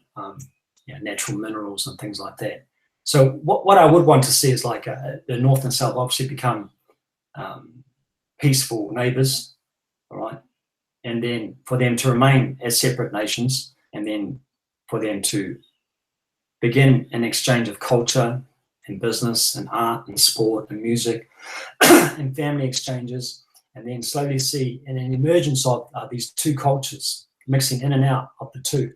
natural minerals and things like that. So what I would want to see is like the North and South obviously become peaceful neighbors, all right? And then for them to remain as separate nations, and then for them to begin an exchange of culture and business and art and sport and music and family exchanges, and then slowly see an emergence of these two cultures mixing in and out of the two.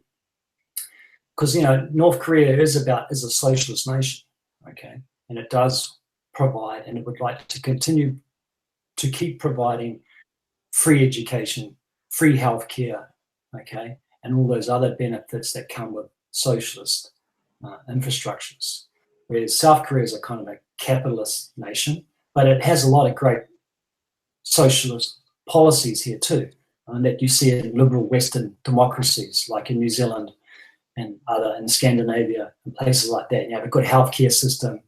Because, North Korea is a socialist nation, okay? And it does provide, and it would like to continue to keep providing free education, free healthcare, okay? And all those other benefits that come with socialist infrastructures. Whereas South Korea is a kind of a capitalist nation, but it has a lot of great socialist policies here too, and that you see in liberal Western democracies like in New Zealand and in Scandinavia and places like that. You have a good healthcare system,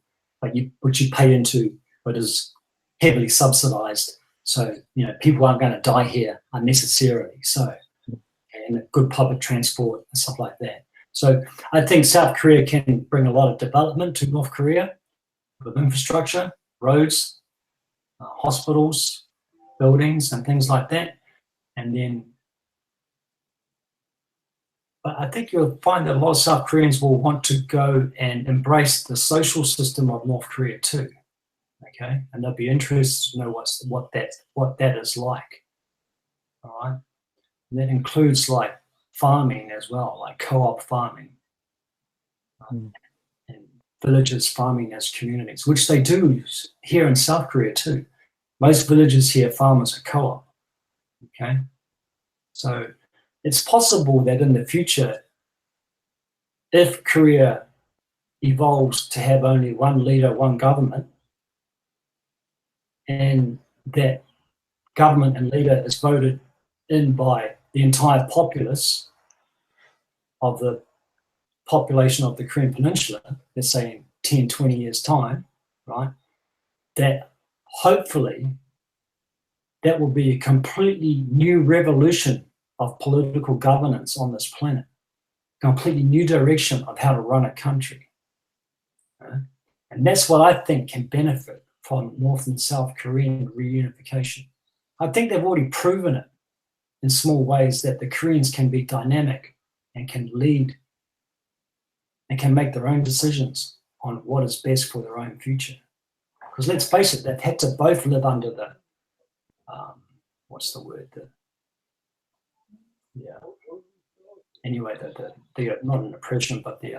which you pay into, but is heavily subsidized. So, people aren't going to die here unnecessarily. So, and good public transport and stuff like that. So I think South Korea can bring a lot of development to North Korea with infrastructure, roads, hospitals, buildings, and things like that. And then, but I think you'll find that a lot of South Koreans will want to go and embrace the social system of North Korea too. Okay, and they'll be interested to know what that is like. All right, and that includes like farming as well, like co-op farming, and villages farming as communities, which they do here in South Korea too. Most villages here, farmers are co-op. Okay, so it's possible that in the future, if Korea evolves to have only one leader, one government, and that government and leader is voted in by the entire populace of the population of the Korean Peninsula, let's say in 10, 20 years' time, right, that hopefully that will be a completely new revolution of political governance on this planet, completely new direction of how to run a country. Right? And that's what I think can benefit from North and South Korean reunification. I think they've already proven it in small ways that the Koreans can be dynamic and can lead and can make their own decisions on what is best for their own future. Because let's face it, they've had to both live under the, what's the word? Anyway, the not an oppression, but the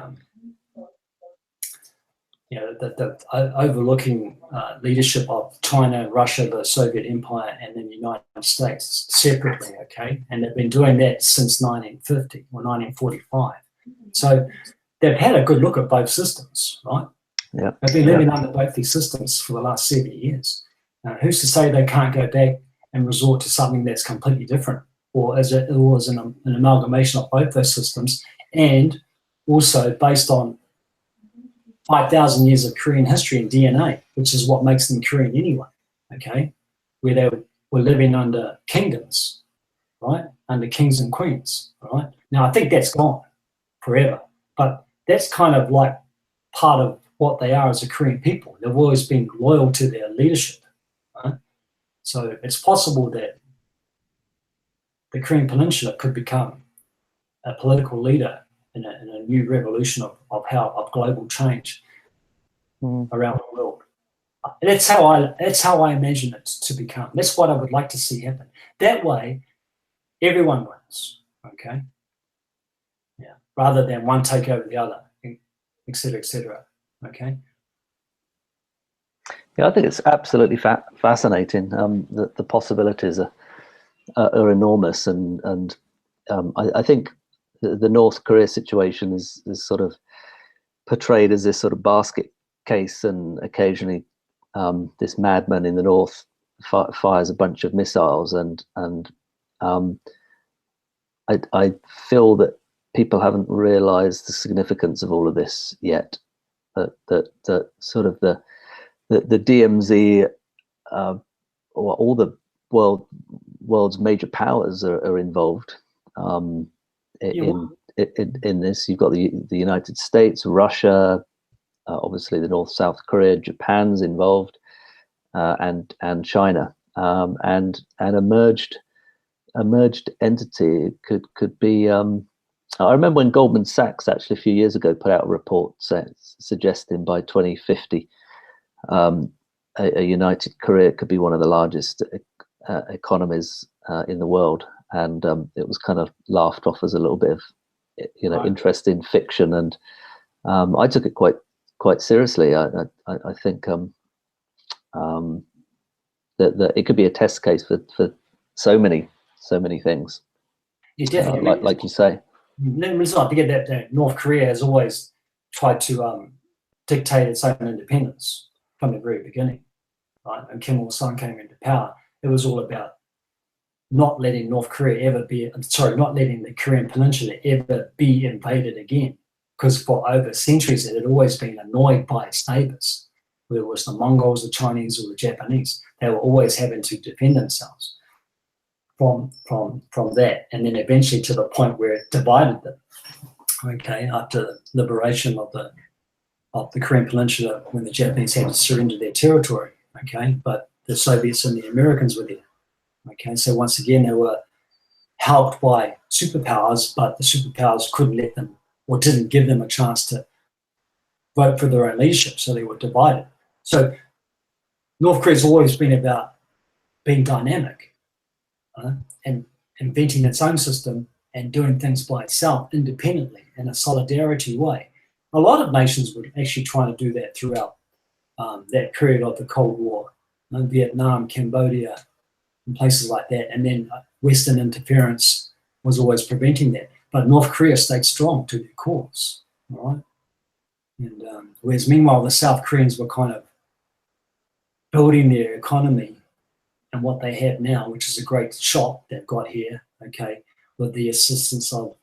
overlooking leadership of China, Russia, the Soviet Empire, and then the United States separately, okay? And they've been doing that since 1950 or 1945. So they've had a good look at both systems, right? Yeah. They've been living under both these systems for the last 70 years. Who's to say they can't go back and resort to something that's completely different, or as an amalgamation of both those systems, and also based on 5,000 years of Korean history and DNA, which is what makes them Korean anyway, okay? Where they were living under kingdoms, right? Under kings and queens, right? Now, I think that's gone forever, but that's kind of like part of what they are as a Korean people. They've always been loyal to their leadership, right? So it's possible that the Korean Peninsula could become a political leader in a new revolution of global change around the world. That's how I imagine it to become. That's what I would like to see happen. That way, everyone wins. Okay. Yeah. Rather than one take over the other, et cetera, et cetera. Okay. Yeah, I think it's absolutely fascinating. The possibilities are enormous, and I think the North Korea situation is sort of portrayed as this sort of basket case, and occasionally this madman in the north fires a bunch of missiles, and I feel that people haven't realized the significance of all of this yet. That sort of the DMZ, or all the world's major powers are involved in in this. You've got the United States, Russia, obviously the North-South Korea, Japan's involved, and China, and a merged entity could be. I remember when Goldman Sachs actually a few years ago put out a report suggesting by 2050 a united Korea could be one of the largest economies in the world, and it was kind of laughed off as a little bit of interest in fiction, and I took it quite seriously. I think that it could be a test case for so many things. Yeah, definitely. Like you say. Let's not forget that North Korea has always tried to dictate its own independence from the very beginning, right? And Kim Il-sung came into power. It was all about not letting not letting the Korean Peninsula ever be invaded again. Because for over centuries, it had always been annoyed by its neighbors, whether it was the Mongols, the Chinese, or the Japanese. They were always having to defend themselves from that, and then eventually to the point where it divided them. Okay, after the liberation of the Korean Peninsula, when the Japanese had to surrender their territory. Okay, but the Soviets and the Americans were there. Okay, so once again they were helped by superpowers, but the superpowers couldn't let them or didn't give them a chance to vote for their own leadership, so they were divided. So North Korea's always been about being dynamic. And inventing its own system and doing things by itself independently in a solidarity way. A lot of nations were actually trying to do that throughout that period of the Cold War, Vietnam, Cambodia, and places like that. And then Western interference was always preventing that. But North Korea stayed strong to their cause, all right? And whereas meanwhile the South Koreans were kind of building their economy and what they have now, which is a great shot they've got here, okay, with the assistance of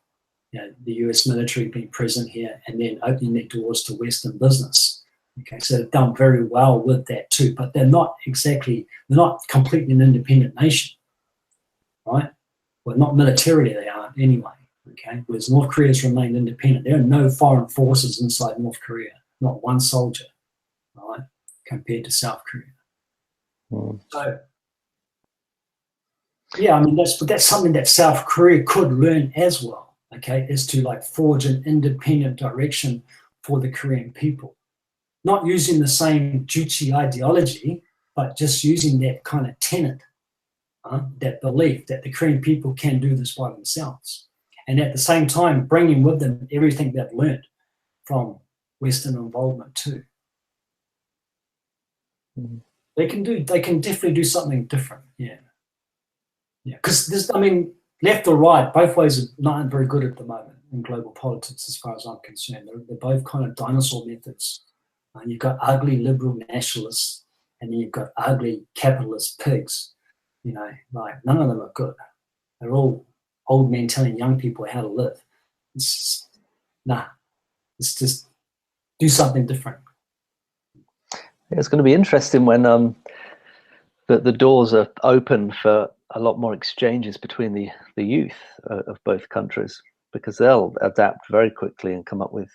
the US military being present here and then opening their doors to Western business. Okay, so they've done very well with that too, but they're not completely an independent nation, right? Well, not militarily they aren't anyway, okay? Whereas North Korea has remained independent. There are no foreign forces inside North Korea, not one soldier, right, compared to South Korea. So, yeah, I mean, that's something that South Korea could learn as well, okay, is to like forge an independent direction for the Korean people. Not using the same Juche ideology, but just using that kind of tenet, that belief that the Korean people can do this by themselves. And at the same time, bringing with them everything they've learned from Western involvement too. They can definitely do something different, yeah. Yeah, because left or right, both ways are not very good at the moment in global politics, as far as I'm concerned. They're both kind of dinosaur methods. You've got ugly liberal nationalists, and then you've got ugly capitalist pigs. Like none of them are good. They're all old men telling young people how to live. It's just do something different. It's going to be interesting when the doors are open for a lot more exchanges between the youth of both countries, because they'll adapt very quickly and come up with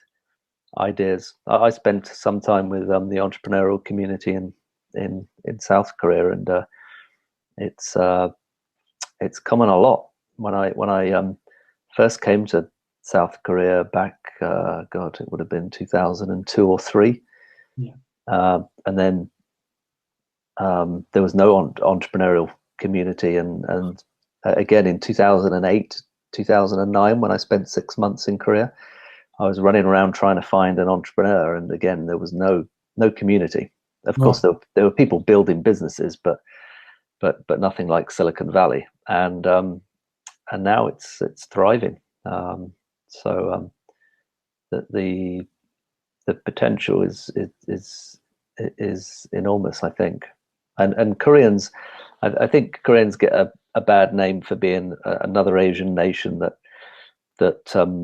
ideas. I spent some time with the entrepreneurial community in South Korea, and it's come on a lot. When I first came to South Korea back, it would have been 2002 or 3, and then there was no entrepreneurial community, and again in 2008, 2009, when I spent 6 months in Korea, I was running around trying to find an entrepreneur, and again there was no community. Of course, there were people building businesses, but nothing like Silicon Valley, and now it's thriving. So the potential is enormous, I think, and Koreans. I think Koreans get a bad name for being another Asian nation that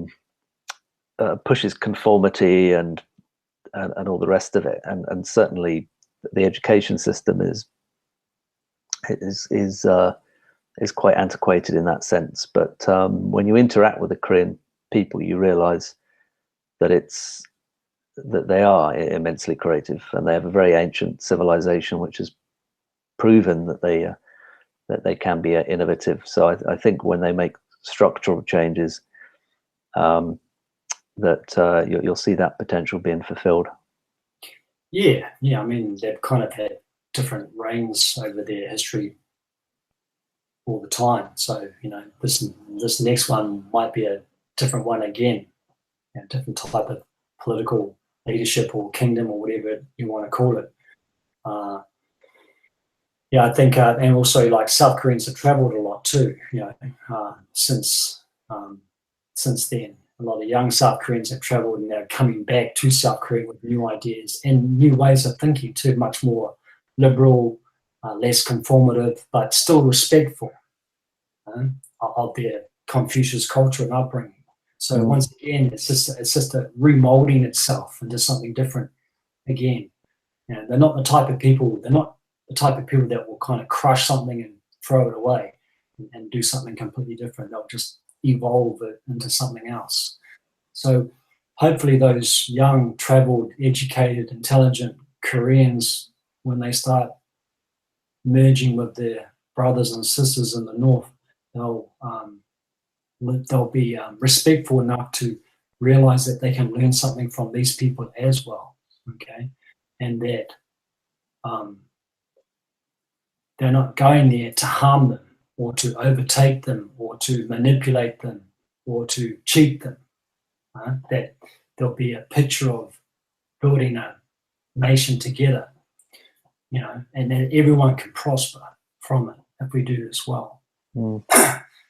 pushes conformity and all the rest of it, and certainly the education system is quite antiquated in that sense. But when you interact with the Korean people, you realize that they are immensely creative, and they have a very ancient civilization which has proven that they can be innovative. So I think when they make structural changes, that you'll see that potential being fulfilled. Yeah. I mean, they've kind of had different reigns over their history all the time. So, this next one might be a different one again, a different type of political leadership or kingdom or whatever you want to call it. I think, and also like South Koreans have traveled a lot too, since then. A lot of young South Koreans have traveled, and they're coming back to South Korea with new ideas and new ways of thinking too, much more liberal, less conformative, but still respectful of their Confucius culture and upbringing. So once again, it's just a remolding itself into something different again. They're not the type of people. They're not the type of people that will kind of crush something and throw it away and do something completely different. They'll just evolve it into something else. So hopefully those young, traveled, educated, intelligent Koreans, when they start merging with their brothers and sisters in the North, they'll be respectful enough to realize that they can learn something from these people as well, okay? And that they're not going there to harm them or to overtake them or to manipulate them or to cheat them. That there'll be a picture of building a nation together, and that everyone can prosper from it if we do this well.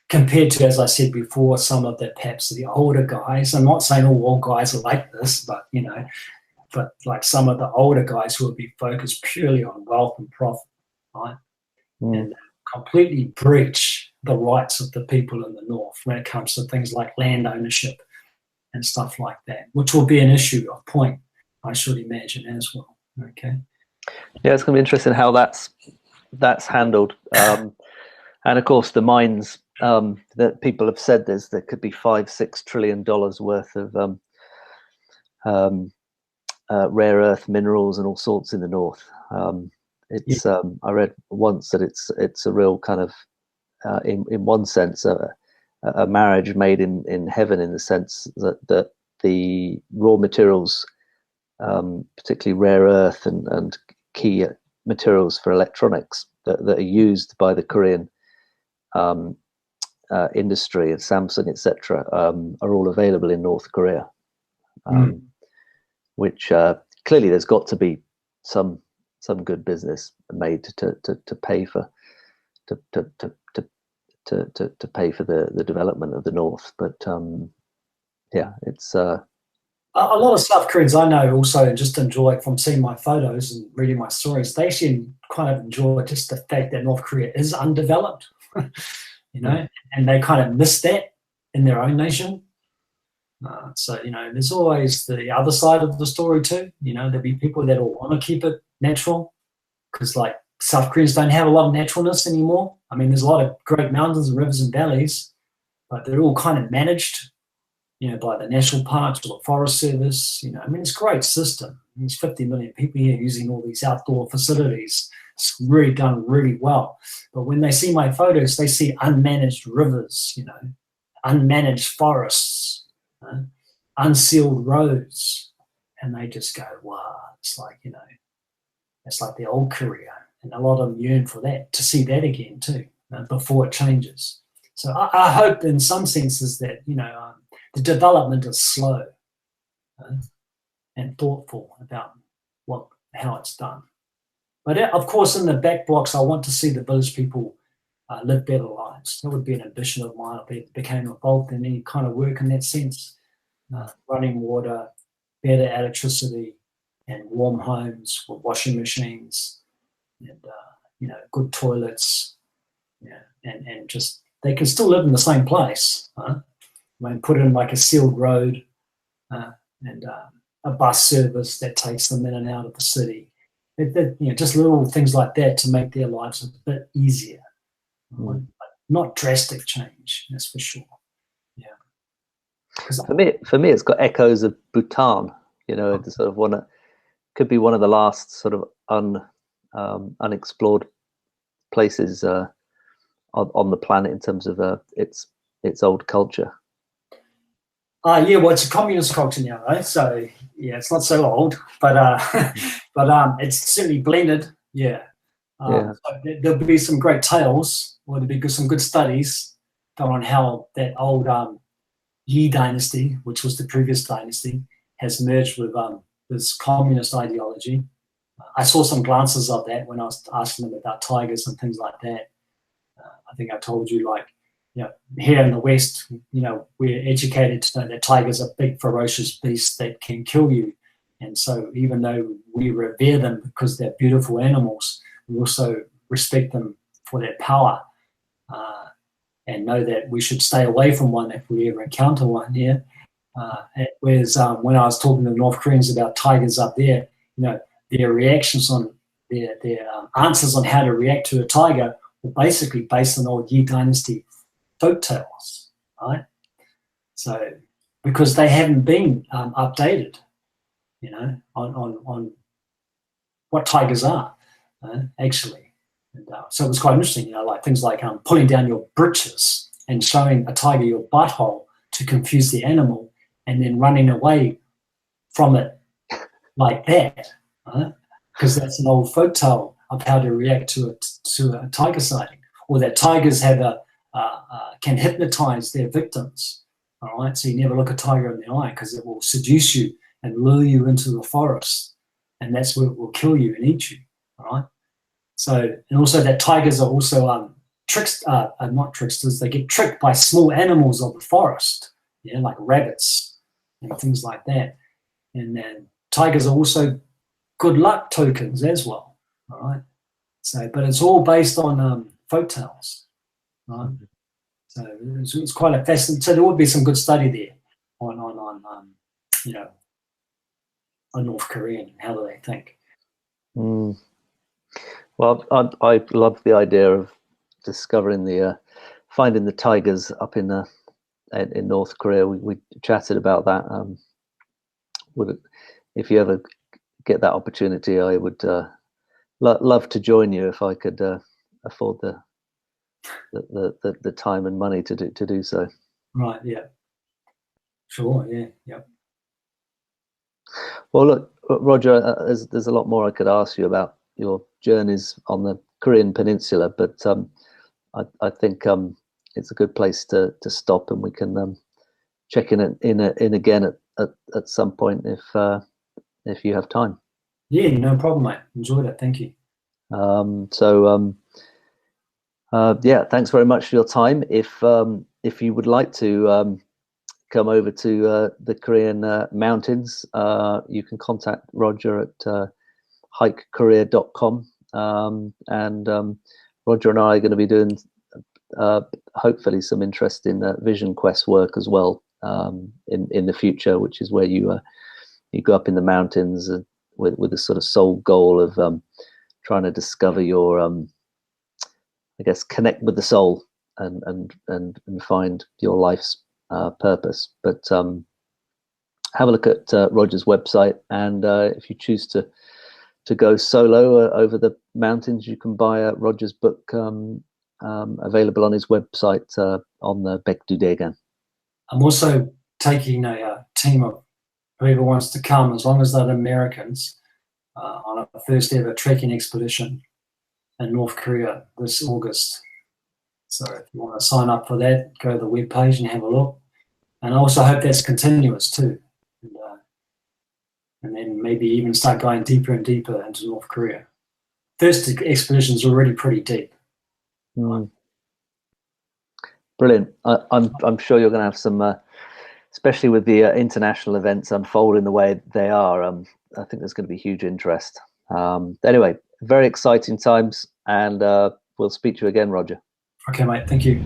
Compared to, as I said before, some of perhaps the older guys. I'm not saying all old guys are like this, but like some of the older guys who will be focused purely on wealth and profit, right? And completely breach the rights of the people in the North when it comes to things like land ownership and stuff like that, which will be an issue, a point, I should imagine, as well. Okay. Yeah, it's going to be interesting how that's handled. And of course, the mines that people have said there could be $5-6 trillion worth of rare earth minerals and all sorts in the North. I read once that it's a real kind of in one sense a marriage made in heaven, in the sense that the raw materials, particularly rare earth and key materials for electronics that are used by the Korean industry and Samsung, etc., are all available in North Korea, which clearly there's got to be some good business made to pay for to pay for the development of the North. But it's a lot of South Koreans I know also just enjoy, from seeing my photos and reading my stories, they actually kind of enjoy just the fact that North Korea is undeveloped, and they kind of miss that in their own nation. So there's always the other side of the story too. There'll be people that will want to keep it natural, because like South Koreans don't have a lot of naturalness anymore. I mean, there's a lot of great mountains and rivers and valleys, but they're all kind of managed, by the national parks or the Forest Service. I mean, it's a great system. There's 50 million people here using all these outdoor facilities. It's really done really well. But when they see my photos, they see unmanaged rivers, unmanaged forests, unsealed roads, and they just go, wow, it's like, it's like the old Korea. And a lot of them yearn for that, to see that again too, before it changes. So I hope in some senses that, the development is slow and thoughtful about how it's done. But of course, in the back blocks, I want to see the village people live better lives. That would be an ambition of mine if I became involved in any kind of work in that sense. Running water, better electricity, and warm homes with washing machines, and good toilets, and just they can still live in the same place. I mean, put in like a sealed road and a bus service that takes them in and out of the city. Just little things like that to make their lives a bit easier. But not drastic change, that's for sure. Yeah. For me, it's got echoes of Bhutan. It's sort of could be one of the last sort of unexplored places on the planet in terms of its old culture. Yeah, well, it's a communist culture now, right? So yeah, it's not so old, but it's certainly blended. Yeah. So there'll be some great tales, or there'll be some good studies on how that old Yi dynasty, which was the previous dynasty, has merged with this communist ideology. I saw some glances of that when I was asking them about tigers and things like that. I think I told you, like, here in the West, we're educated to know that tigers are big, ferocious beasts that can kill you. And so even though we revere them because they're beautiful animals, we also respect them for their power, and know that we should stay away from one if we ever encounter one here. Whereas when I was talking to North Koreans about tigers up there, their reactions on their answers on how to react to a tiger were basically based on old Yi dynasty folk tales, right? So because they haven't been updated, on what tigers are actually. And, so it was quite interesting, like things like pulling down your britches and showing a tiger your butthole to confuse the animal, and then running away from it like that, because that's an old folk tale of how to react to a tiger sighting, or that tigers have can hypnotize their victims. All right, so you never look a tiger in the eye because it will seduce you and lure you into the forest, and that's where it will kill you and eat you. All right. So, and also that tigers are also not tricksters. They get tricked by small animals of the forest, like rabbits and things like that. And then tigers are also good luck tokens as well. All right. So, but it's all based on folk tales, right? So it's quite a fascinating. So there would be some good study there on North Korean and how do they think. Well, I love the idea of discovering finding the tigers up in North Korea. We chatted about that. If you ever get that opportunity, I would love to join you if I could afford the time and money to do so. Right. Yeah. Sure. Yeah. Yep. Well, look, Roger, there's a lot more I could ask you about your journeys on the Korean Peninsula, but I think it's a good place to stop, and we can check in again at some point if you have time. Yeah, no problem, mate. Enjoyed it. Thank you. Yeah, thanks very much for your time. If you would like to come over to the Korean mountains, you can contact Roger at hikekorea.com, and Roger and I are going to be doing hopefully some interesting vision quest work as well in the future, which is where you go up in the mountains with a sort of sole goal of trying to discover your I guess connect with the soul and find your life's purpose. But have a look at Roger's website, and if you choose to go solo over the mountains, you can buy Roger's book available on his website on the Baekdudaegan. I'm also taking a team of whoever wants to come, as long as they're Americans, on a first ever trekking expedition in North Korea this August. So if you want to sign up for that, go to the webpage and have a look. And I also hope that's continuous too. And then maybe even start going deeper and deeper into North Korea. First expedition is already pretty deep. Brilliant. I'm sure you're going to have some, especially with the international events unfolding the way they are. I think there's going to be huge interest. Anyway, very exciting times, and we'll speak to you again, Roger. Okay, mate. Thank you.